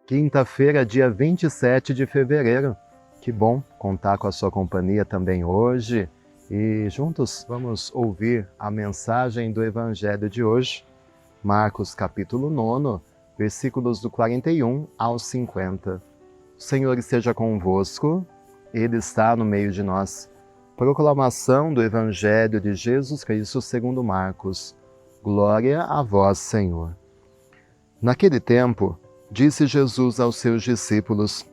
Quinta-feira, dia 27 de fevereiro. Que bom contar com a sua companhia também hoje. E juntos vamos ouvir a mensagem do Evangelho de hoje. Marcos capítulo 9, versículos do 41 ao 50. O Senhor esteja convosco, Ele está no meio de nós. Proclamação do Evangelho de Jesus Cristo segundo Marcos. Glória a vós, Senhor. Naquele tempo, disse Jesus aos seus discípulos: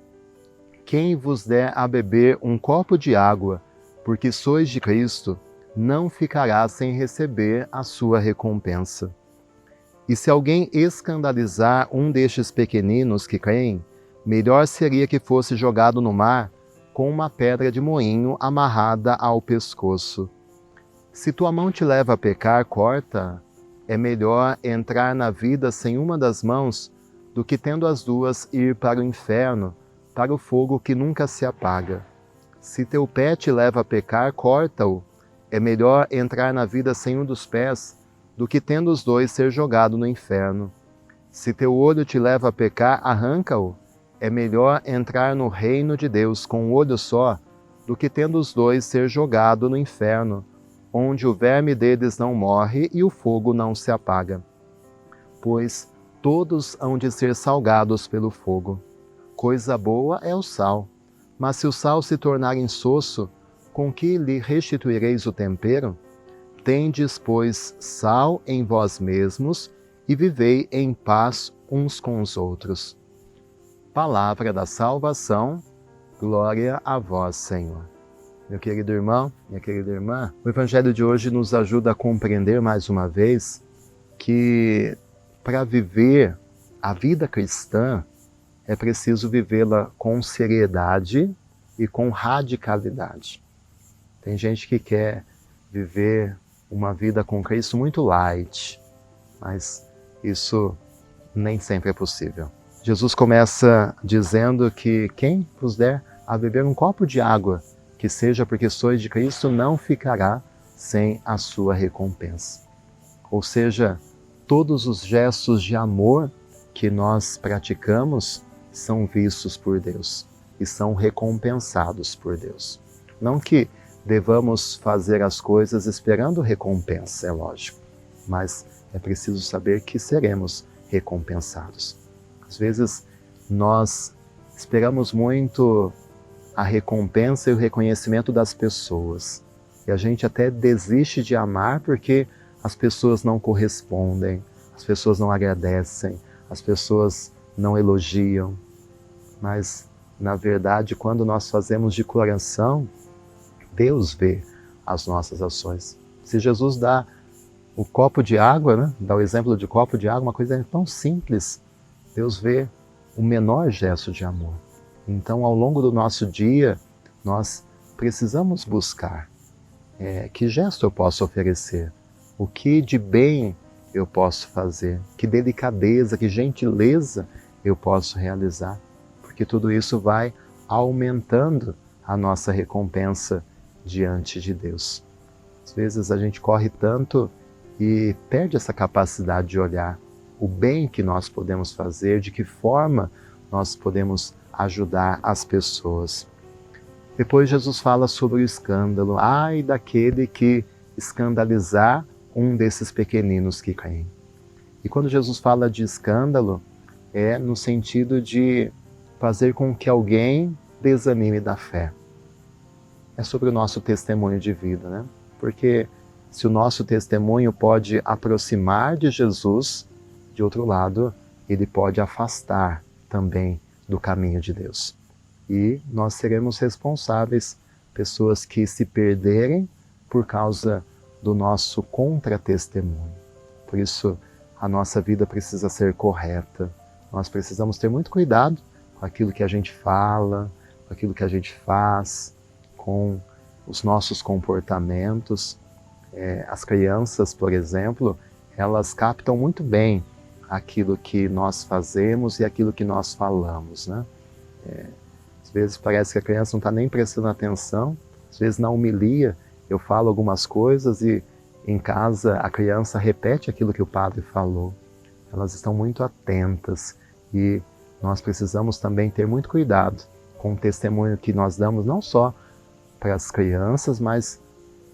quem vos der a beber um copo de água, porque sois de Cristo, não ficará sem receber a sua recompensa. E se alguém escandalizar um destes pequeninos que creem, melhor seria que fosse jogado no mar com uma pedra de moinho amarrada ao pescoço. Se tua mão te leva a pecar, corta. É melhor entrar na vida sem uma das mãos do que tendo as duas ir para o inferno, para o fogo que nunca se apaga. Se teu pé te leva a pecar, corta-o. É melhor entrar na vida sem um dos pés do que tendo os dois ser jogado no inferno. Se teu olho te leva a pecar, arranca-o. É melhor entrar no reino de Deus com um olho só do que tendo os dois ser jogado no inferno, onde o verme deles não morre e o fogo não se apaga. Pois todos hão de ser salgados pelo fogo. Coisa boa é o sal, mas se o sal se tornar insosso, com que lhe restituireis o tempero? Tendes, pois, sal em vós mesmos e vivei em paz uns com os outros. Palavra da salvação, glória a vós, Senhor. Meu querido irmão, minha querida irmã, o Evangelho de hoje nos ajuda a compreender mais uma vez que para viver a vida cristã é preciso vivê-la com seriedade e com radicalidade. Tem gente que quer viver uma vida com Cristo muito light, mas isso nem sempre é possível. Jesus começa dizendo que quem vos der a beber um copo de água, que seja porque sois de Cristo, não ficará sem a sua recompensa. Ou seja, todos os gestos de amor que nós praticamos são vistos por Deus e são recompensados por Deus. Não que devamos fazer as coisas esperando recompensa, é lógico, mas é preciso saber que seremos recompensados. Às vezes nós esperamos muito a recompensa e o reconhecimento das pessoas. E a gente até desiste de amar porque as pessoas não correspondem, as pessoas não agradecem, as pessoas não elogiam. Mas, na verdade, quando nós fazemos de coração, Deus vê as nossas ações. Se Jesus dá o copo de água, né? Dá o exemplo de copo de água, uma coisa tão simples, Deus vê o menor gesto de amor. Então, ao longo do nosso dia, nós precisamos buscar que gesto eu posso oferecer, o que de bem eu posso fazer, que delicadeza, que gentileza eu posso realizar, porque tudo isso vai aumentando a nossa recompensa diante de Deus. Às vezes a gente corre tanto e perde essa capacidade de olhar o bem que nós podemos fazer, de que forma nós podemos ajudar as pessoas. Depois Jesus fala sobre o escândalo. Ai daquele que escandalizar um desses pequeninos que caem. E quando Jesus fala de escândalo, é no sentido de fazer com que alguém desanime da fé. É sobre o nosso testemunho de vida, né? Porque se o nosso testemunho pode aproximar de Jesus, de outro lado, ele pode afastar também do caminho de Deus. E nós seremos responsáveis, pessoas que se perderem por causa do nosso contra-testemunho. Por isso, a nossa vida precisa ser correta. Nós precisamos ter muito cuidado com aquilo que a gente fala, com aquilo que a gente faz, com os nossos comportamentos. As crianças, por exemplo, elas captam muito bem aquilo que nós fazemos e aquilo que nós falamos, né? Às vezes parece que a criança não está nem prestando atenção, às vezes na homilia eu falo algumas coisas e em casa a criança repete aquilo que o padre falou. Elas estão muito atentas e nós precisamos também ter muito cuidado com o testemunho que nós damos, não só para as crianças, mas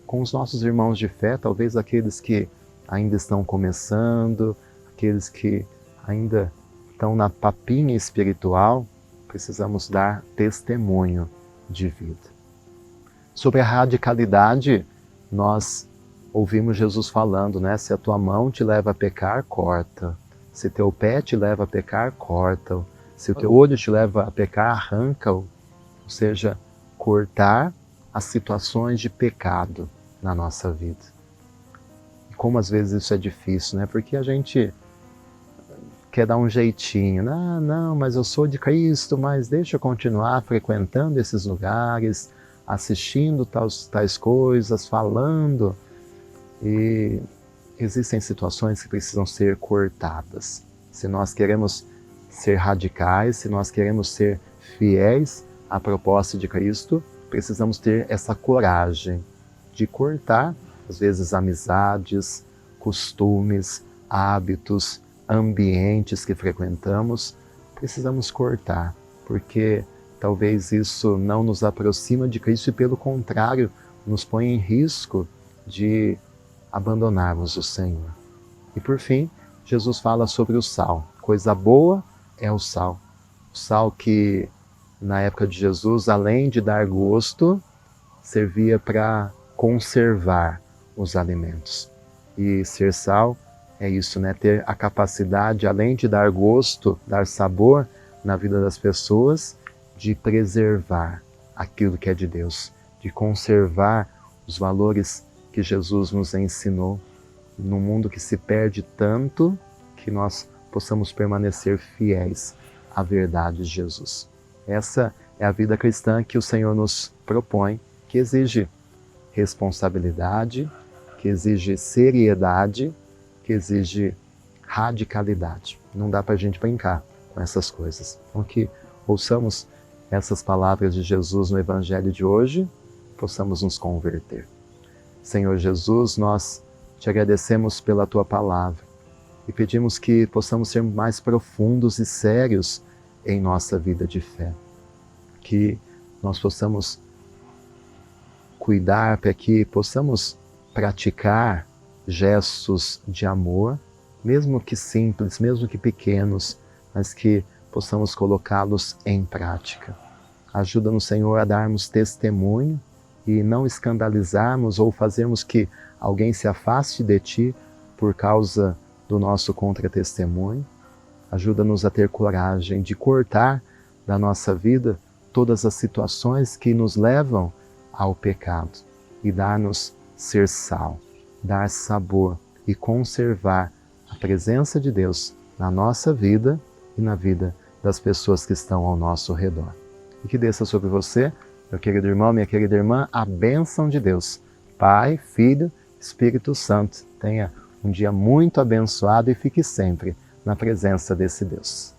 com os nossos irmãos de fé, talvez aqueles que ainda estão começando, aqueles que ainda estão na papinha espiritual, precisamos dar testemunho de vida. Sobre a radicalidade, nós ouvimos Jesus falando, né? Se a tua mão te leva a pecar, corta. Se teu pé te leva a pecar, corta-o. Se o teu olho te leva a pecar, arranca-o. Ou seja, cortar as situações de pecado na nossa vida. E como às vezes isso é difícil, né? Porque a gente quer dar um jeitinho. Não, mas eu sou de Cristo, mas deixa eu continuar frequentando esses lugares, assistindo tais coisas, falando. E existem situações que precisam ser cortadas. Se nós queremos ser radicais, se nós queremos ser fiéis à proposta de Cristo, precisamos ter essa coragem de cortar, às vezes, amizades, costumes, hábitos, ambientes que frequentamos. Precisamos cortar, porque talvez isso não nos aproxima de Cristo e, pelo contrário, nos põe em risco de abandonarmos o Senhor. E por fim, Jesus fala sobre o sal. Coisa boa é o sal. O sal que, na época de Jesus, além de dar gosto, servia para conservar os alimentos. E ser sal é isso, né? Ter a capacidade, além de dar gosto, dar sabor na vida das pessoas, de preservar aquilo que é de Deus, de conservar os valores que Jesus nos ensinou, num mundo que se perde tanto, que nós possamos permanecer fiéis à verdade de Jesus. Essa é a vida cristã que o Senhor nos propõe, que exige responsabilidade, que exige seriedade, que exige radicalidade. Não dá para a gente brincar com essas coisas. Então que ouçamos essas palavras de Jesus no Evangelho de hoje, possamos nos converter. Senhor Jesus, nós te agradecemos pela Tua Palavra e pedimos que possamos ser mais profundos e sérios em nossa vida de fé. Que nós possamos cuidar para que possamos praticar gestos de amor, mesmo que simples, mesmo que pequenos, mas que possamos colocá-los em prática. Ajuda-nos, Senhor, a darmos testemunho e não escandalizarmos ou fazermos que alguém se afaste de Ti por causa do nosso contra-testemunho. Ajuda-nos a ter coragem de cortar da nossa vida todas as situações que nos levam ao pecado e dar-nos ser sal, dar sabor e conservar a presença de Deus na nossa vida e na vida das pessoas que estão ao nosso redor. E que desça sobre você, meu querido irmão, minha querida irmã, a bênção de Deus, Pai, Filho, Espírito Santo. Tenha um dia muito abençoado e fique sempre na presença desse Deus.